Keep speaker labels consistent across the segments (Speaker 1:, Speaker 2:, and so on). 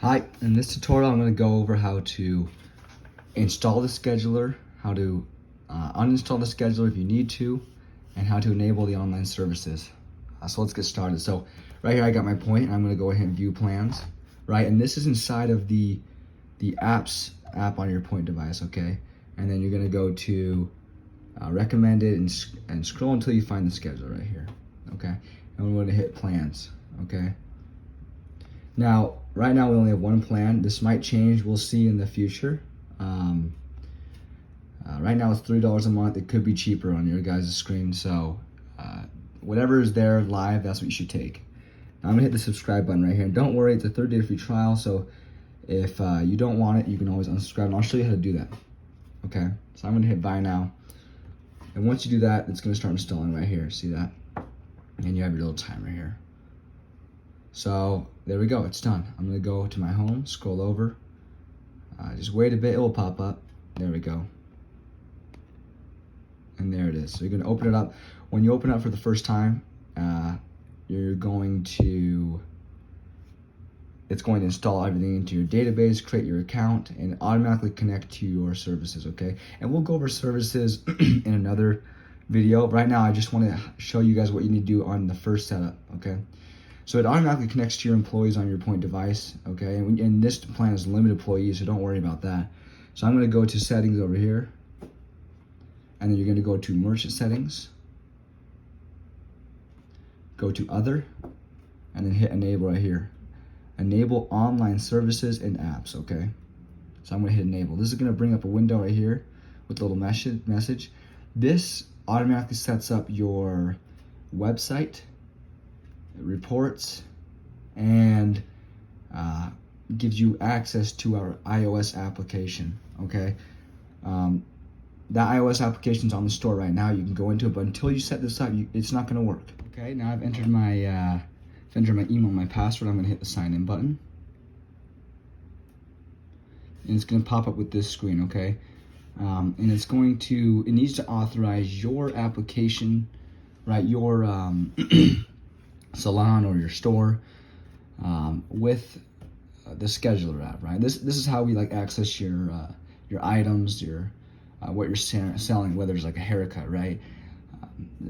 Speaker 1: Hi, in this tutorial I'm going to go over how to install the scheduler, how to uninstall the scheduler if you need to, and how to enable the online services. So let's get started. So right here I got my Poynt, and I'm going to go ahead and view plans, right? And this is inside of the apps app on your Poynt device, okay? And then you're going to go to recommended and scroll until you find the schedule right here, okay? And we're going to hit plans, okay? Now, right now we only have one plan. This might change, we'll see in the future. Right now it's $3 a month. It could be cheaper on your guys' screen, so whatever is there live, that's what you should take. Now I'm gonna hit the subscribe button right here. And don't worry, it's a 30-day free trial, so if you don't want it, you can always unsubscribe, and I'll show you how to do that, okay? So I'm gonna hit buy now. And once you do that, it's gonna start installing right here, see that? And you have your little timer here. So there we go, it's done. I'm gonna go to my home, scroll over, just wait a bit, it will pop up. There we go. And there it is. So you're gonna open it up. When you open it up for the first time, it's going to install everything into your database, create your account, and automatically connect to your services, okay? And we'll go over services in another video. Right now, I just wanna show you guys what you need to do on the first setup, okay? So it automatically connects to your employees on your Poynt device, okay? And this plan is limited employees, so don't worry about that. So I'm gonna go to settings over here, and then you're gonna go to merchant settings, go to other, and then hit enable right here. Enable online services and apps, okay? So I'm gonna hit enable. This is gonna bring up a window right here with a little message. This automatically sets up your website, reports, and gives you access to our iOS application, okay? That iOS application is on the store right now. You can go into it, but until you set this up, it's not gonna work. Okay, now I've entered my email, my password. I'm gonna hit the sign in button. And it's gonna pop up with this screen, okay? And it needs to authorize your application, right? Your salon or your store with the scheduler app, right? This is how we access your items, your what you're selling, whether it's like a haircut, right?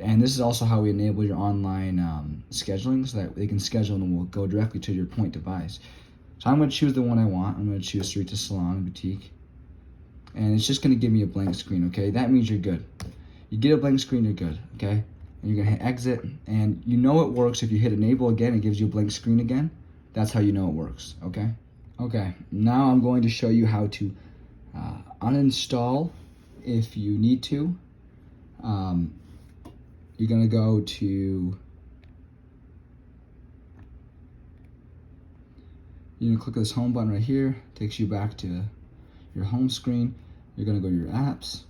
Speaker 1: And this is also how we enable your online scheduling, so that they can schedule and will go directly to your Poynt device. So I'm going to choose the one I want. I'm going to choose Street to Salon Boutique, and it's just going to give me a blank screen. Okay, that means you're good. You get a blank screen, you're good. Okay, and you're going to hit exit, and you know it works if you hit enable again. It gives you a blank screen again. That's how you know it works. Okay. Okay. Now I'm going to show you how to uninstall if you need to. You're gonna go to, you're gonna click this home button right here, takes you back to your home screen. You're gonna go to your apps.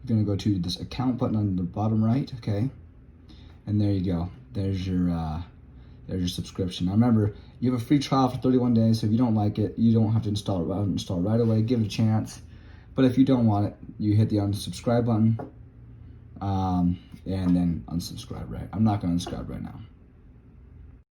Speaker 1: You're gonna go to this account button on the bottom right, okay? And there you go. There's your subscription. Now remember, you have a free trial for 31 days, so if you don't like it, you don't have to install it right away. Give it a chance. But if you don't want it, you hit the unsubscribe button, and then unsubscribe, right? I'm not gonna unsubscribe right now.